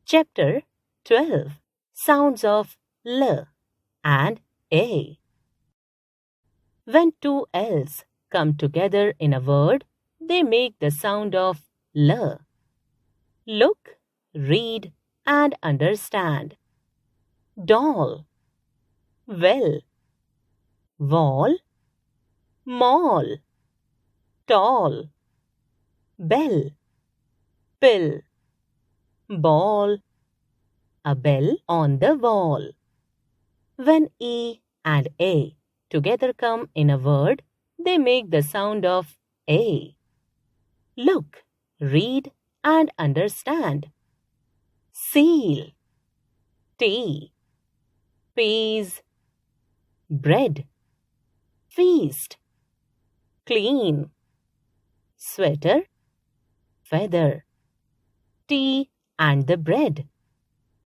Chapter 12. Sounds of L and A. When two L's come together in a word, they make the sound of L. Look, read, and understand. Doll, well, wall, mall, tall, bell, pill, ball, a bell on the wall. When E and A together come in a word, they make the sound of A. Look, read, and understand. Seal, tea, peas, bread, feast, clean, sweater, feather, tea and the bread.